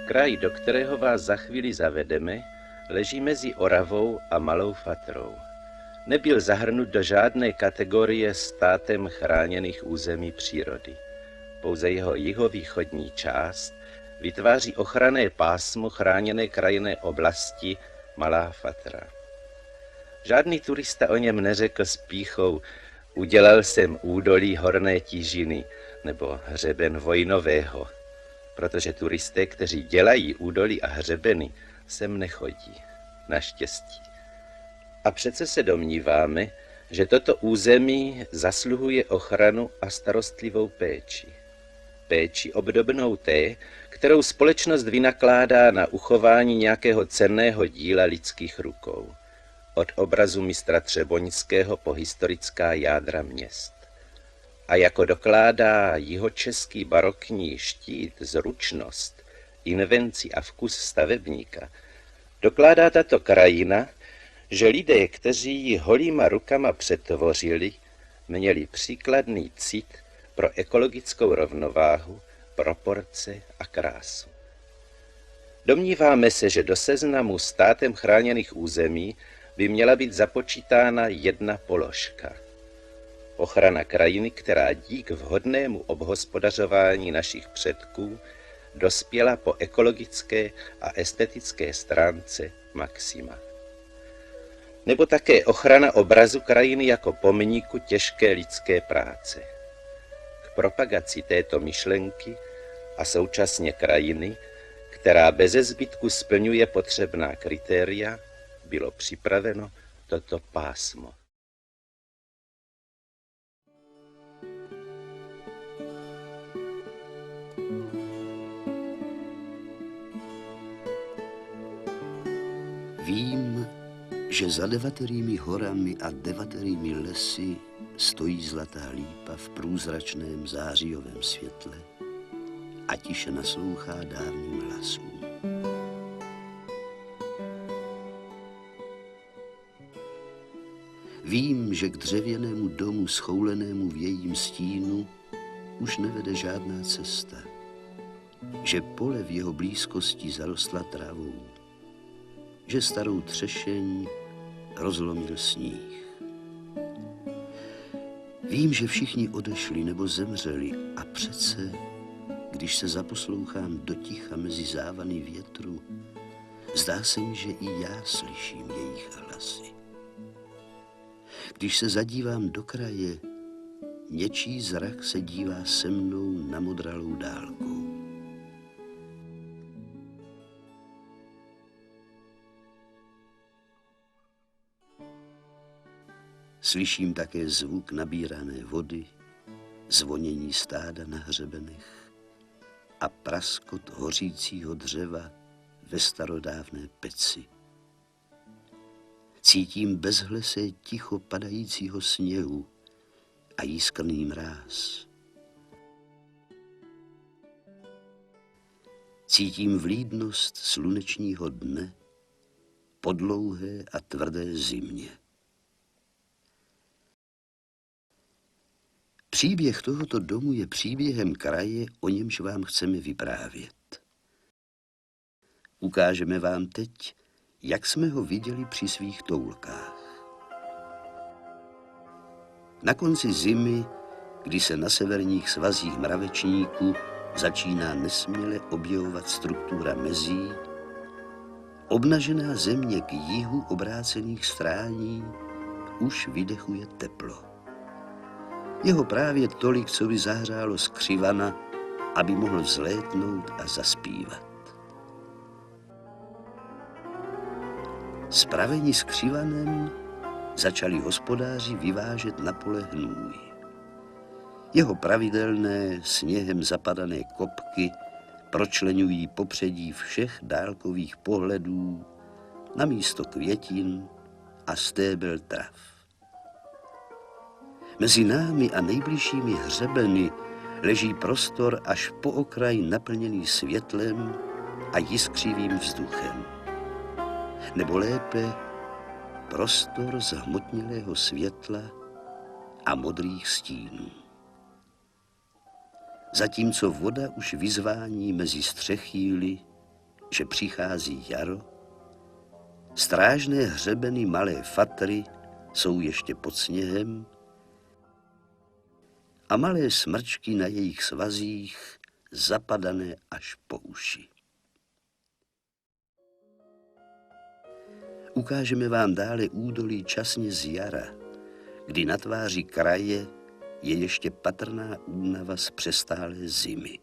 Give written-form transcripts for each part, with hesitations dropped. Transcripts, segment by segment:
Kraj, do kterého vás za chvíli zavedeme, leží mezi Oravou a Malou Fatrou. Nebyl zahrnut do žádné kategorie státem chráněných území přírody. Pouze jeho jihovýchodní část vytváří ochranné pásmo chráněné krajinné oblasti Malá Fatra. Žádný turista o něm neřekl s pýchou: udělal jsem údolí Horné Tížiny nebo hřeben Vojnového, protože turisté, kteří dělají údolí a hřebeny, sem nechodí, naštěstí. A přece se domníváme, že toto území zasluhuje ochranu a starostlivou péči. Péči obdobnou té, kterou společnost vynakládá na uchování nějakého cenného díla lidských rukou. Od obrazu mistra Třeboňského po historická jádra měst. A jako dokládá jihočeský barokní štít zručnost, invenci a vkus stavebníka, dokládá tato krajina, že lidé, kteří ji holýma rukama přetvořili, měli příkladný cit pro ekologickou rovnováhu, proporce a krásu. Domníváme se, že do seznamu státem chráněných území by měla být započítána jedna položka. Ochrana krajiny, která dík vhodnému obhospodařování našich předků dospěla po ekologické a estetické stránce maxima. Nebo také ochrana obrazu krajiny jako pomníku těžké lidské práce. K propagaci této myšlenky a současně krajiny, která beze zbytku splňuje potřebná kritéria, bylo připraveno toto pásmo. Vím, že za 9 horami a 9 lesy stojí zlatá lípa v průzračném zářijovém světle a tiše naslouchá dávným hlasům. Vím, že k dřevěnému domu schoulenému v jejím stínu už nevede žádná cesta, že pole v jeho blízkosti zarostla travou, že starou třešeň rozlomil sníh. Vím, že všichni odešli nebo zemřeli a přece, když se zaposlouchám do ticha mezi závany větru, zdá se mi, že i já slyším jejich hlasy. Když se zadívám do kraje, něčí zrak se dívá se mnou namodralou dálkou. Slyším také zvuk nabírané vody, zvonění stáda na hřebenech a praskot hořícího dřeva ve starodávné peci. Cítím bezhlesé ticho padajícího sněhu a jískrný mráz. Cítím vlídnost slunečního dne po dlouhé a tvrdé zimě. Příběh tohoto domu je příběhem kraje, o němž vám chceme vyprávět. Ukážeme vám teď, jak jsme ho viděli při svých toulkách. Na konci zimy, kdy se na severních svazích mravečníků začíná nesměle objevovat struktura mezí, obnažená země k jihu obrácených strání už vydechuje teplo. Jeho právě tolik, co by zahřálo skřivana, aby mohl vzlétnout a zaspívat. Spraveni skřivanem začali hospodáři vyvážet na pole hnůj. Jeho pravidelné sněhem zapadané kopky pročleňují popředí všech dálkových pohledů na místo květin a stébel trav. Mezi námi a nejbližšími hřebeny leží prostor až po okraj naplněný světlem a jiskřivým vzduchem. Nebo lépe prostor zhmotnělého světla a modrých stínů. Zatímco voda už vyzvání mezi střechýly že přichází jaro, strážné hřebeny Malé Fatry jsou ještě pod sněhem a malé smrčky na jejich svazích zapadané až po uši. Ukážeme vám dále údolí časně z jara, kdy na tváři kraje je ještě patrná únava z přestálé zimy.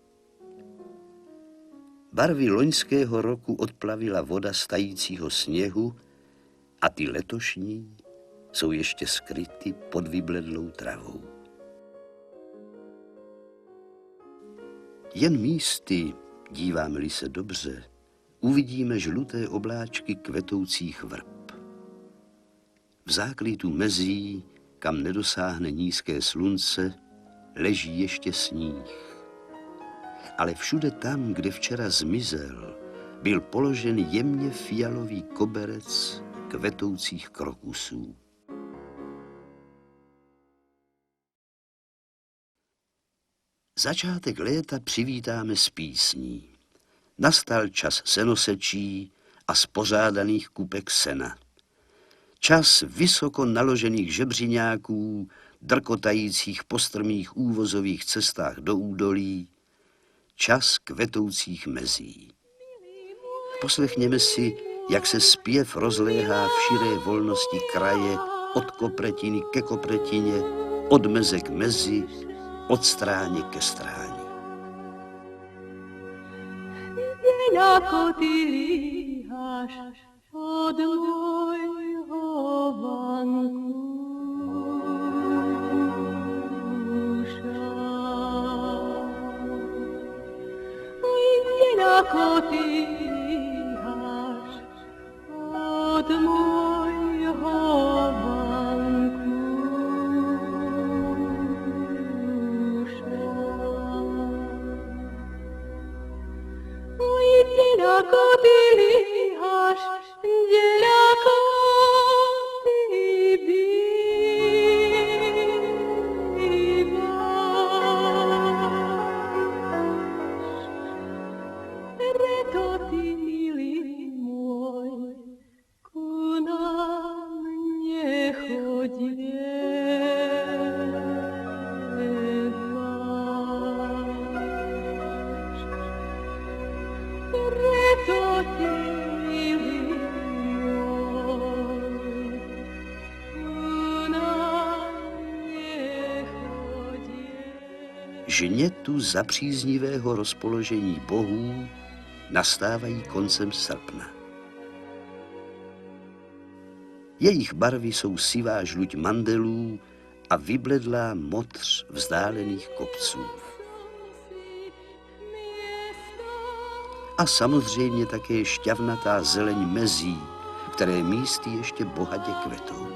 Barvy loňského roku odplavila voda z tajícího sněhu a ty letošní jsou ještě skryty pod vybledlou travou. Jen místy, díváme-li se dobře, uvidíme žluté obláčky kvetoucích vrb. V záklitu mezí, kam nedosáhne nízké slunce, leží ještě sníh. Ale všude tam, kde včera zmizel, byl položen jemně fialový koberec kvetoucích krokusů. Začátek léta přivítáme s písní. Nastal čas senosečí a spořádaných kupek sena. Čas vysoko naložených žebřiňáků, drkotajících po strmých úvozových cestách do údolí, čas kvetoucích mezí. Poslechněme si, jak se zpěv rozléhá v širé volnosti kraje od kopretiny ke kopretině, od meze k mezi, od stráně ke stráně. Jako ty líháš od mojho vankúša. Jako ty líháš od mojho vankúša. Jako ty líháš, dělako ty býváš. Preto ty, milý můj, ku nám nechodievaš. Preto ty, milý môj, ku nám nechodievaš. Žnětu zapříznivého rozpoložení bohů nastávají koncem srpna. Jejich barvy jsou sivá žluť mandelů a vybledlá modř vzdálených kopců. A samozřejmě také šťavnatá zeleň mezí, které místy ještě bohatě kvetou.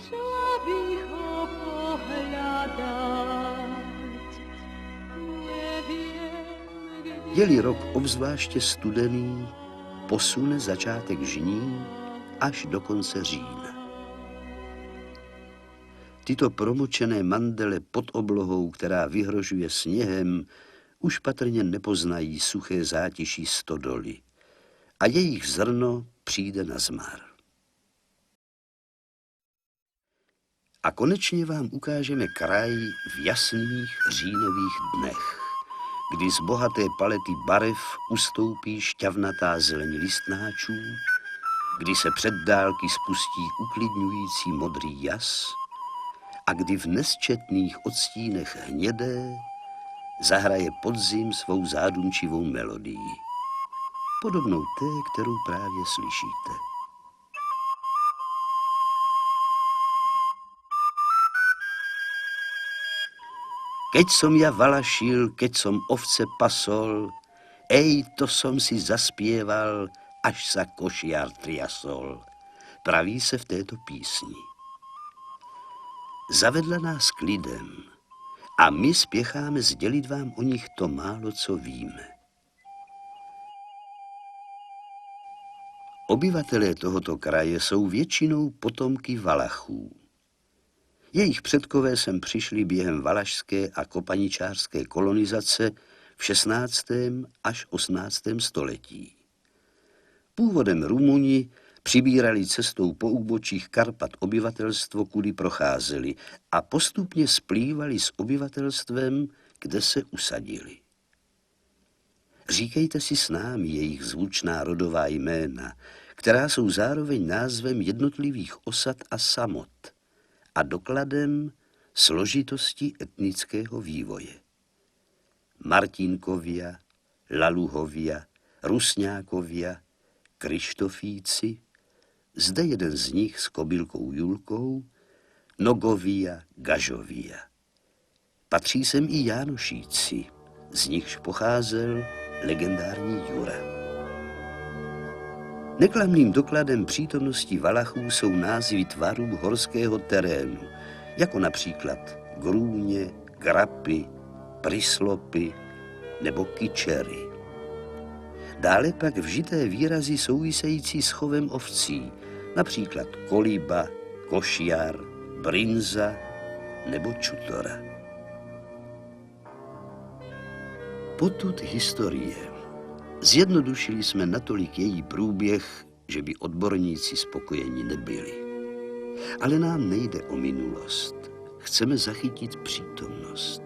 Šla bych ho pohľadať, neviem, kde. Je-li rok obzvláště studený, posune začátek žní až do konce října. Tyto promočené mandele pod oblohou, která vyhrožuje sněhem, už patrně nepoznají suché zátiší stodoly a jejich zrno přijde na zmar. A konečně vám ukážeme kraj v jasných říjnových dnech, kdy z bohaté palety barev ustoupí šťavnatá zeleň listnáčů, kdy se před dálky spustí uklidňující modrý jas a kdy v nesčetných odstínech hnědé zahraje podzim svou zádumčivou melodii, podobnou té, kterou právě slyšíte. Keď som ja valašil, keď som ovce pasol, ej, to som si zaspieval, až sa košiar triasol, praví se v této písni. Zavedla nás k lidem a my spěcháme sdělit vám o nich to málo, co víme. Obyvatelé tohoto kraje jsou většinou potomky Valachů. Jejich předkové sem přišli během valašské a kopaničářské kolonizace v 16. až 18. století. Původem Rumuni přibírali cestou po úbočích Karpat obyvatelstvo, kudy procházeli, a postupně splývali s obyvatelstvem, kde se usadili. Říkejte si s námi jejich zvučná rodová jména, která jsou zároveň názvem jednotlivých osad a samot a dokladem složitosti etnického vývoje. Martinkovia, Laluhovia, Rusňákovia, Krištofíci, zde jeden z nich s kobylkou Julkou, Nogovia, Gažovia. Patří sem i Jánošíci, z nichž pocházel legendární Jura. Neklamným dokladem přítomnosti Valachů jsou názvy tvarů horského terénu, jako například Grůně, Grapy, Prislopy nebo Kyčery. Dále pak vžité výrazy související s chovem ovcí, například Koliba, Košiar, Brinza nebo Čutora. Potud historie. Zjednodušili jsme natolik její průběh, že by odborníci spokojeni nebyli. Ale nám nejde o minulost. Chceme zachytit přítomnost.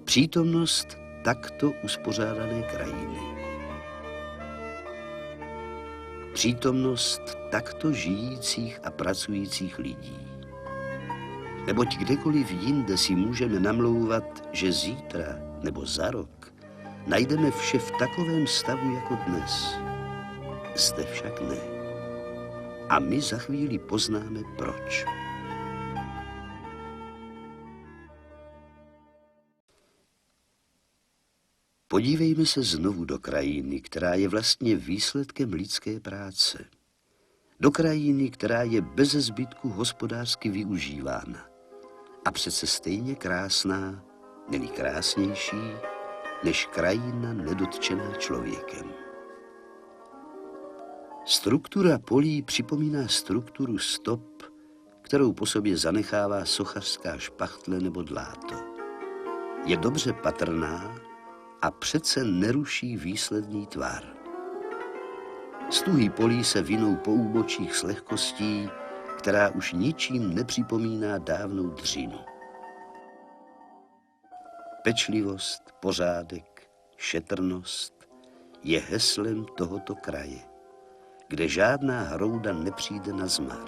Přítomnost takto uspořádané krajiny. Přítomnost takto žijících a pracujících lidí. Neboť kdekoliv jinde si můžeme namlouvat, že zítra nebo za rok najdeme vše v takovém stavu jako dnes. Zde však ne. A my za chvíli poznáme proč. Podívejme se znovu do krajiny, která je vlastně výsledkem lidské práce. Do krajiny, která je beze zbytku hospodářsky využívána. A přece stejně krásná, neli krásnější, než krajina nedotčená člověkem. Struktura polí připomíná strukturu stop, kterou po sobě zanechává sochařská špachtle nebo dláto. Je dobře patrná a přece neruší výsledný tvar. Stuhy polí se vinou po úbočích s lehkostí, která už ničím nepřipomíná dávnou dřinu. Pečlivost, pořádek, šetrnost je heslem tohoto kraje, kde žádná hrouda nepřijde na zmar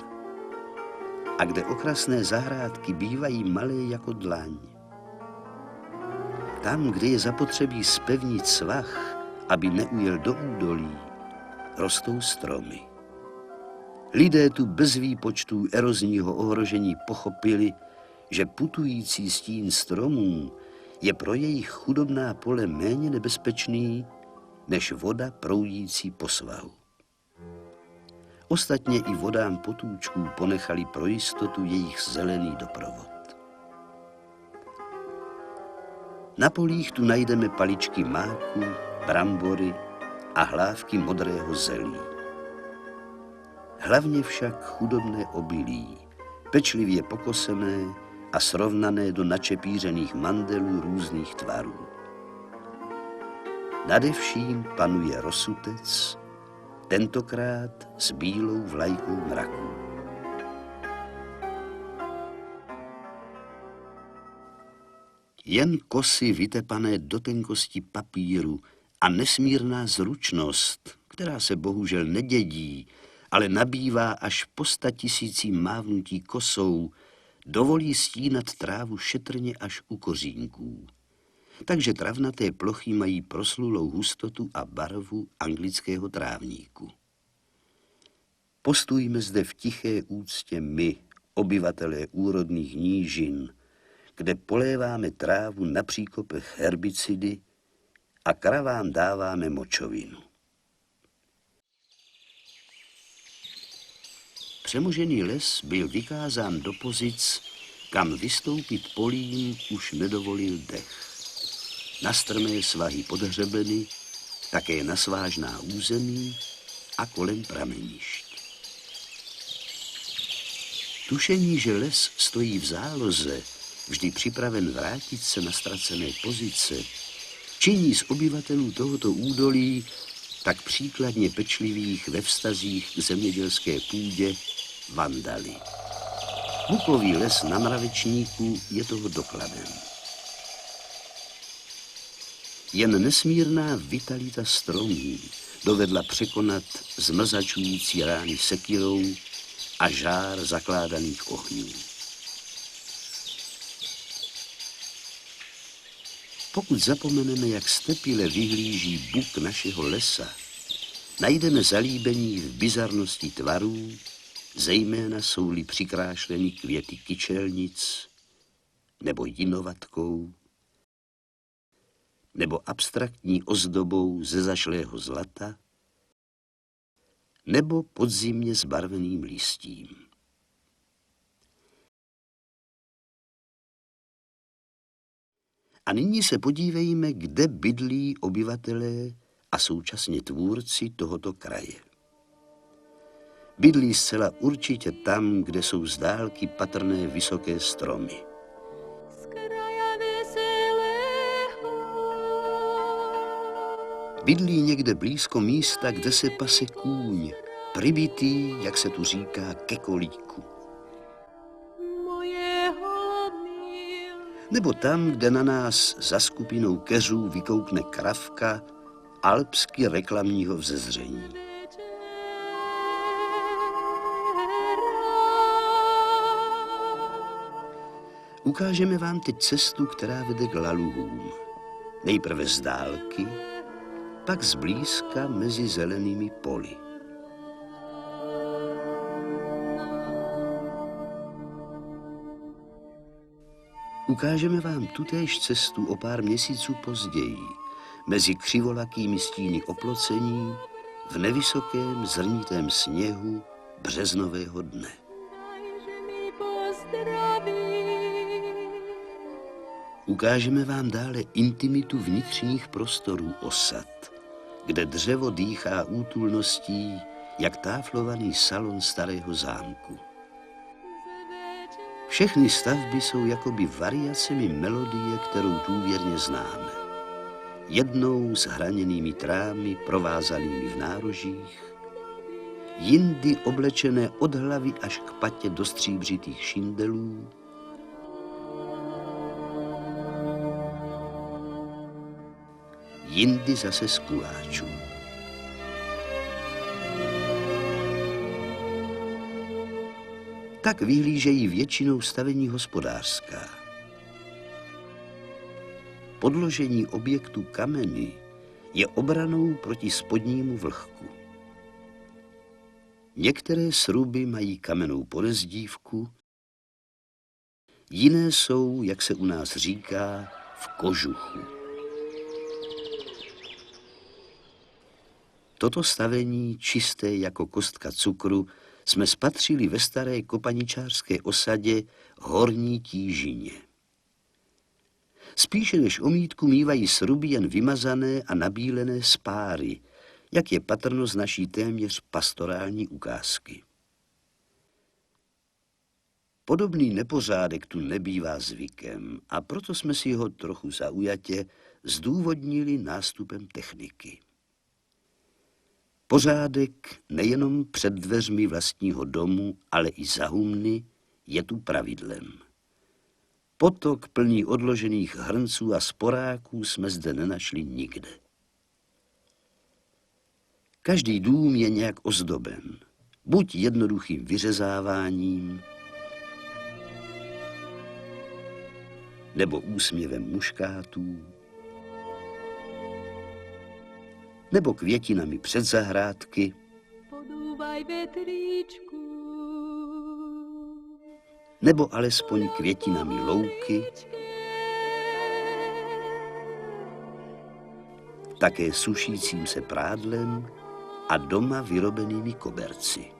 a kde okrasné zahrádky bývají malé jako dlaň. Tam, kde je zapotřebí zpevnit svah, aby neujel do údolí, rostou stromy. Lidé tu bez výpočtů erozního ohrožení pochopili, že putující stín stromů je pro jejich chudobná pole méně nebezpečný než voda proudící po svahu. Ostatně i vodám potůčků ponechali pro jistotu jejich zelený doprovod. Na polích tu najdeme paličky máku, brambory a hlávky modrého zelí. Hlavně však chudobné obilí, pečlivě pokosené a srovnané do načepířených mandelů různých tvarů. Nadevším panuje rosutec, tentokrát s bílou vlajkou mraku. Jen kosy vytepané do tenkosti papíru a nesmírná zručnost, která se bohužel nedědí, ale nabývá až po 100 000 mávnutí kosou, dovolí stínat trávu šetrně až u kořínků. Takže travnaté plochy mají proslulou hustotu a barvu anglického trávníku. Postujme zde v tiché úctě my, obyvatelé úrodných nížin, kde poléváme trávu na příkopech herbicidy a kravám dáváme močovinu. Přemožený les byl vykázán do pozic, kam vystoupit polím už nedovolil dech. Na strmé svahy pod hřebeny, také na svážná území a kolem pramenišť. Tušení, že les stojí v záloze, vždy připraven vrátit se na ztracené pozice, činí z obyvatelů tohoto údolí tak příkladně pečlivých ve vztazích k zemědělské půdě vandaly. Bukový les na Mravečníku je toho dokladem. Jen nesmírná vitalita stromů dovedla překonat zmrzačující rány sekirou a žár zakládaných ohňů. Pokud zapomeneme, jak stepile vyhlíží buk našeho lesa, najdeme zalíbení v bizarnosti tvarů, zejména jsou-li přikrášleny květy kyčelnic, nebo jinovatkou, nebo abstraktní ozdobou ze zašlého zlata, nebo podzimně zbarveným listím. A nyní se podívejme, kde bydlí obyvatelé a současně tvůrci tohoto kraje. Bydlí zcela určitě tam, kde jsou z dálky patrné vysoké stromy. z kraja veselého. Bydlí někde blízko místa, kde se pase kůň, pribitý, jak se tu říká, ke kolíku. Mojeho mil, Nebo tam, kde na nás za skupinou keřů vykoukne kravka alpsky reklamního vzezření. Ukážeme vám teď cestu, která vede k laluhům. Nejprve z dálky, pak zblízka mezi zelenými poli. Ukážeme vám tutéž cestu o pár měsíců později, mezi křivolakými stíny oplocení, v nevysokém zrnitém sněhu březnového dne. dajže mi pozdraví. Ukážeme vám dále intimitu vnitřních prostorů osad, kde dřevo dýchá útulností, jak táflovaný salon starého zámku. Všechny stavby jsou jakoby variacemi melodie, kterou důvěrně známe. Jednou s hraněnými trámy provázanými v nárožích, jindy oblečené od hlavy až k patě do stříbřitých šindelů, jindy zase z kuláčů. Tak vyhlížejí většinou stavení hospodářská. Podložení objektu kameny je obranou proti spodnímu vlhku. Některé sruby mají kamennou podezdívku, jiné jsou, jak se u nás říká, v kožuchu. Toto stavení, čisté jako kostka cukru, jsme spatřili ve staré kopaničářské osadě Horní Tížině. Spíše než omítku mívají sruby jen vymazané a nabílené spáry, jak je patrno z naší téměř pastorální ukázky. Podobný nepořádek tu nebývá zvykem a proto jsme si ho trochu zaujatě zdůvodnili nástupem techniky. Pořádek nejenom před dveřmi vlastního domu, ale i za humny je tu pravidlem. Potok plný odložených hrnců a sporáků jsme zde nenašli nikde. Každý dům je nějak ozdoben, buď jednoduchým vyřezáváním, nebo úsměvem muškátů, nebo květinami před zahrádky, Podúvaj vetríčku, nebo alespoň květinami louky, také sušícím se prádlem a doma vyrobenými koberci.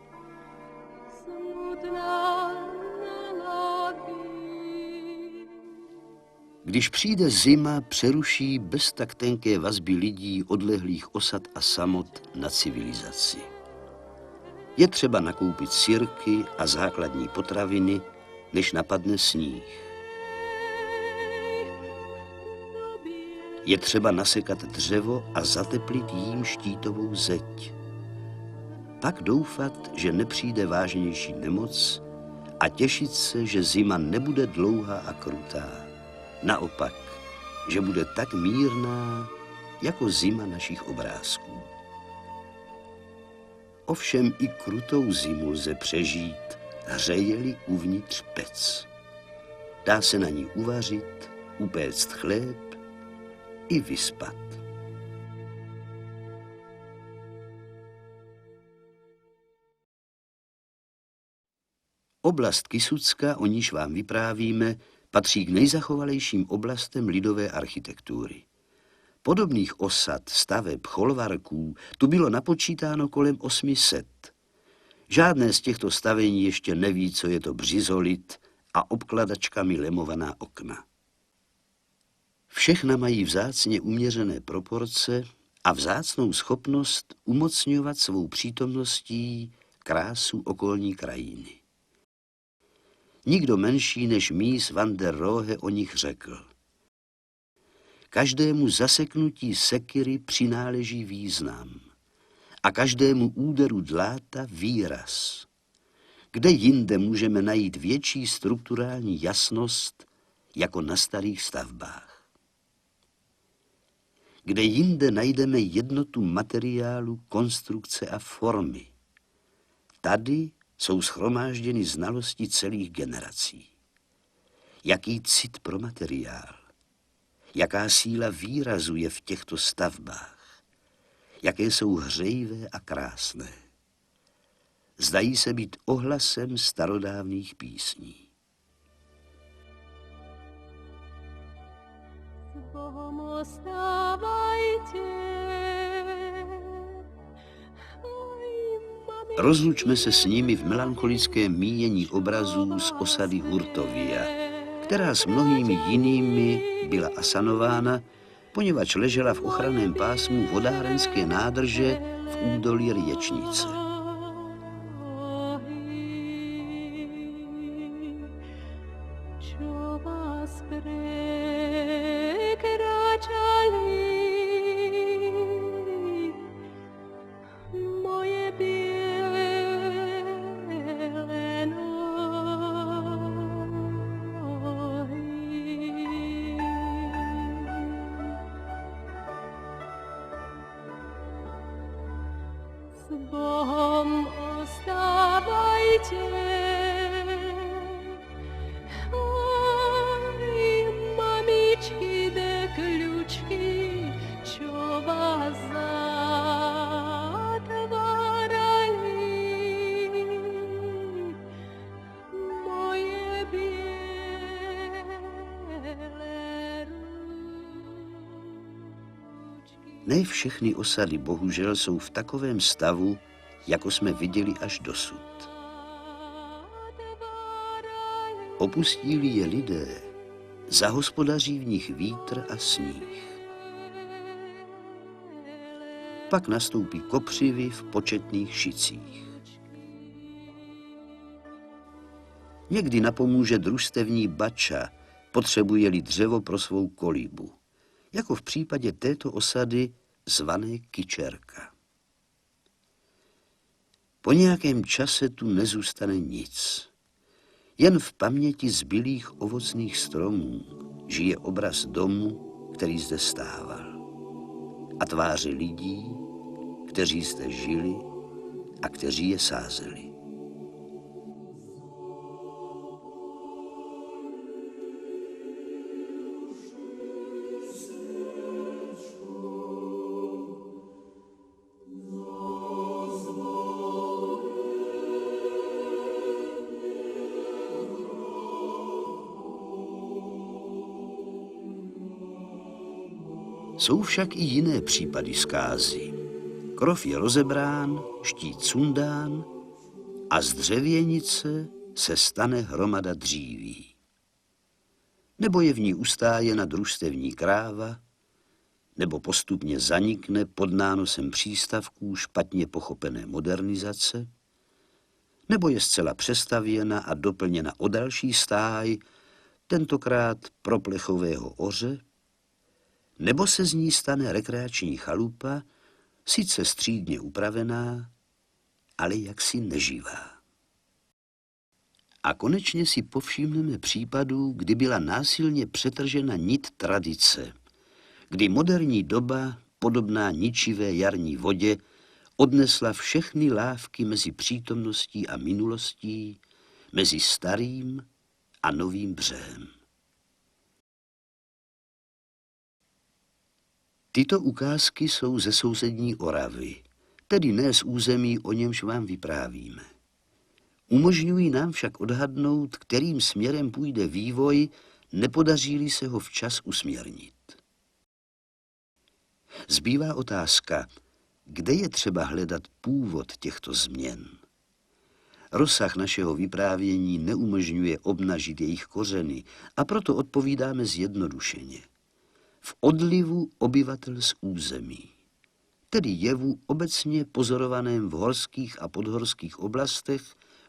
smutná na laví. Když přijde zima, přeruší bez tak tenké vazby lidí odlehlých osad a samot na civilizaci. Je třeba nakoupit sirky a základní potraviny, než napadne sníh. Je třeba nasekat dřevo a zateplit jím štítovou zeď. Pak doufat, že nepřijde vážnější nemoc a těšit se, že zima nebude dlouhá a krutá. Naopak, že bude tak mírná, jako zima našich obrázků. Ovšem i krutou zimu lze přežít, hřeje-li uvnitř pec. Dá se na ní uvařit, upéct chléb i vyspat. Oblast Kysucka, o níž vám vyprávíme, patří k nejzachovalejším oblastem lidové architektury. Podobných osad, staveb, cholvarků tu bylo napočítáno kolem 800. Žádné z těchto stavení ještě neví, co je to břizolit a obkladačkami lemovaná okna. Všechna mají vzácně uměřené proporce a vzácnou schopnost umocňovat svou přítomností krásu okolní krajiny. Nikdo menší než Mies van der Rohe o nich řekl: každému zaseknutí sekyry přináleží význam a každému úderu dláta výraz. Kde jinde můžeme najít větší strukturální jasnost jako na starých stavbách? Kde jinde najdeme jednotu materiálu, konstrukce a formy? Tady jsou shromážděny znalosti celých generací. Jaký cit pro materiál, jaká síla výrazu je v těchto stavbách, jaké jsou hřejivé a krásné. Zdají se být ohlasem starodávných písní. S Bohom ostávajte. Rozlučme se s nimi v melancholickém mínění obrazů z osady Hurtovia, která s mnohými jinými byla asanována, poněvadž ležela v ochranném pásmu vodárenské nádrže v údolí Riečnice. S Bohom ostávajte. Oj, mamičky, de kľúčky, čo vás zatvárali. Moje biele ručky. Ne všechny osady bohužel jsou v takovém stavu, jako jsme viděli až dosud. Opustí-li je lidé, zahospodaří v nich vítr a sníh. Pak nastoupí kopřivy v početných šicích. Někdy napomůže družstevní bača, potřebuje-li dřevo pro svou kolíbu, jako v případě této osady zvané Kyčerka. Po nějakém čase tu nezůstane nic. Jen v paměti zbylých ovocných stromů žije obraz domu, který zde stával. A tváře lidí, kteří zde žili a kteří je sázeli. Jsou však i jiné případy zkázy. Krov je rozebrán, štít sundán a z dřevěnice se stane hromada dříví. Nebo je v ní ustájena družstevní kráva, nebo postupně zanikne pod nánosem přístavků špatně pochopené modernizace, nebo je zcela přestavěna a doplněna o další stáj, tentokrát proplechového oře, nebo se z ní stane rekreační chalupa, sice střídně upravená, ale jaksi neživá. A konečně si povšimneme případů, kdy byla násilně přetržena nit tradice, kdy moderní doba, podobná ničivé jarní vodě, odnesla všechny lávky mezi přítomností a minulostí, mezi starým a novým břehem. Tyto ukázky jsou ze sousední Oravy, tedy ne z území, o němž vám vyprávíme. Umožňují nám však odhadnout, kterým směrem půjde vývoj, nepodaří-li se ho včas usměrnit. Zbývá otázka, kde je třeba hledat původ těchto změn. Rozsah našeho vyprávění neumožňuje obnažit jejich kořeny a proto odpovídáme zjednodušeně. V odlivu obyvatel z území, tedy jevu obecně pozorovaném v horských a podhorských oblastech,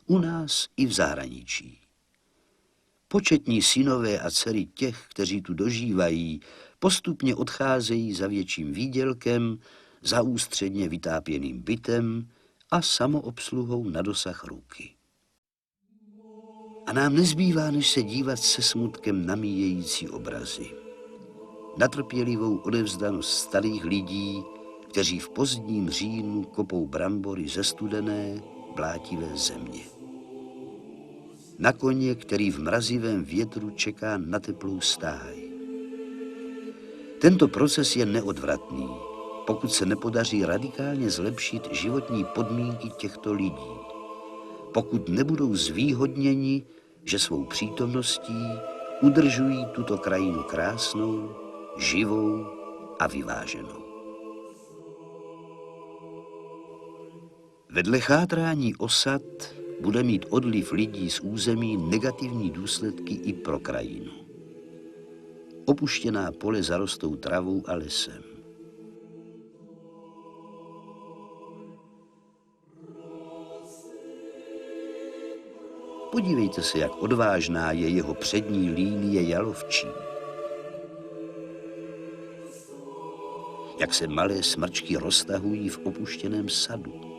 u nás i v zahraničí. Početní synové a dcery těch, kteří tu dožívají, postupně odcházejí za větším výdělkem, za ústředně vytápěným bytem a samoobsluhou na dosah ruky. A nám nezbývá, než se dívat se smutkem na míjející obrazy. Na trpělivou odevzdanost starých lidí, kteří v pozdním říjnu kopou brambory ze studené, blátivé země. Na koně, který v mrazivém větru čeká na teplou stáj. Tento proces je neodvratný, pokud se nepodaří radikálně zlepšit životní podmínky těchto lidí. Pokud nebudou zvýhodněni, že svou přítomností udržují tuto krajinu krásnou, živou a vyváženou. Vedle chátrání osad bude mít odliv lidí z území negativní důsledky i pro krajinu. Opuštěná pole zarostou travou a lesem. Podívejte se, jak odvážná je jeho přední línie jalovčí. Jak se malé smrčky roztahují v opuštěném sadu.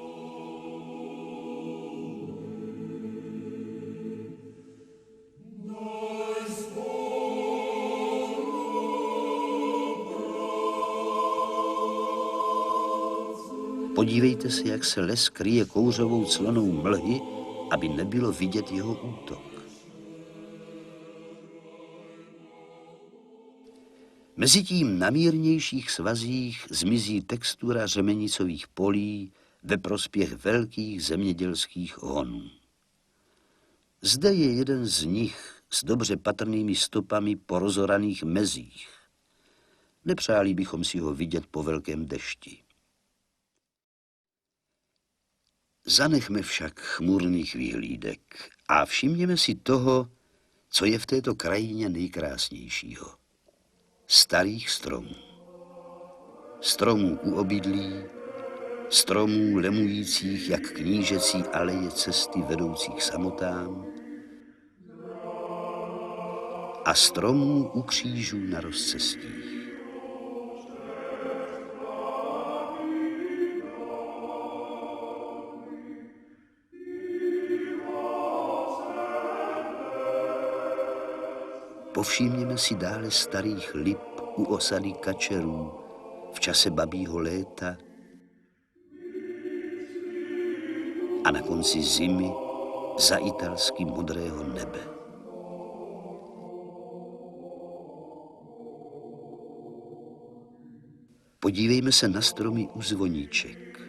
Podívejte se, jak se les kryje kouřovou clonou mlhy, aby nebylo vidět jeho útok. Mezitím na mírnějších svazích zmizí textura řemenicových polí ve prospěch velkých zemědělských honů. Zde je jeden z nich s dobře patrnými stopami po rozoraných mezích. Nepřáli bychom si ho vidět po velkém dešti. Zanechme však chmurných výhlídek a všimněme si toho, co je v této krajině nejkrásnějšího. Starých stromů. Stromů u obydlí, stromů lemujících jak knížecí aleje cesty vedoucích samotám a stromů u křížů na rozcestích. Povšimněme si dále starých lip u osady Kačerů v čase babího léta a na konci zimy za italsky modrého nebe. Podívejme se na stromy u Zvoníček.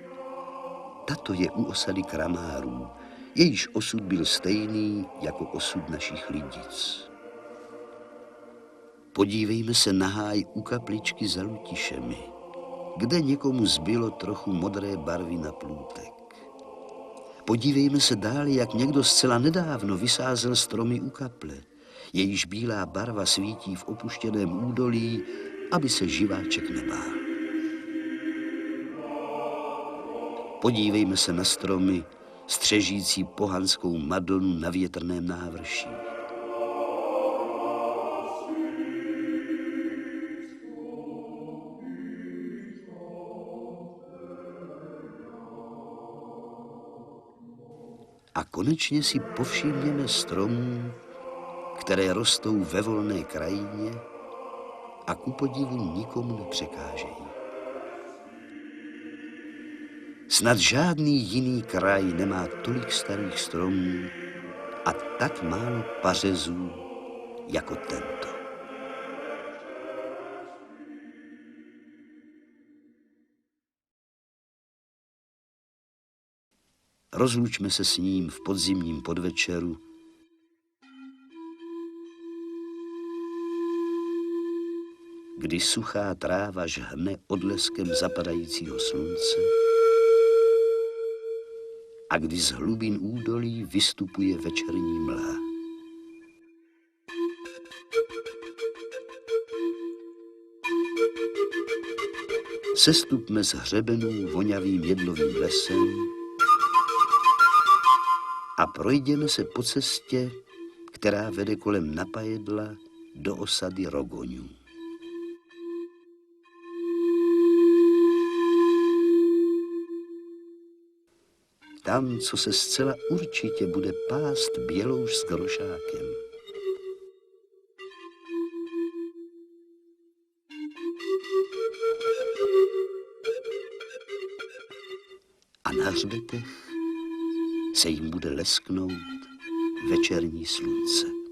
Tato je u osady Kramárů, jejíž osud byl stejný jako osud našich lidic. Podívejme se na háj u kapličky za Lutišemi, kde někomu zbylo trochu modré barvy na plůtek. Podívejme se dále, jak někdo zcela nedávno vysázel stromy u kaple, jejíž bílá barva svítí v opuštěném údolí, aby se živáček nebál. Podívejme se na stromy, střežící pohanskou Madonu na větrném návrší. A konečně si povšimněme stromů, které rostou ve volné krajině a ku podivu nikomu nepřekážejí. Snad žádný jiný kraj nemá tolik starých stromů a tak málo pařezů jako tento. Rozlučme se s ním v podzimním podvečeru, kdy suchá tráva žhne odleskem zapadajícího slunce a kdy z hlubin údolí vystupuje večerní mlha. Sestupme z hřebenů vonavým jedlovým lesem a projděme se po cestě, která vede kolem Napajedla do osady Rogoňů. Tam, co se zcela určitě bude pást bělouš s grošákem. A na hřbetech se jim bude lesknout večerní slunce.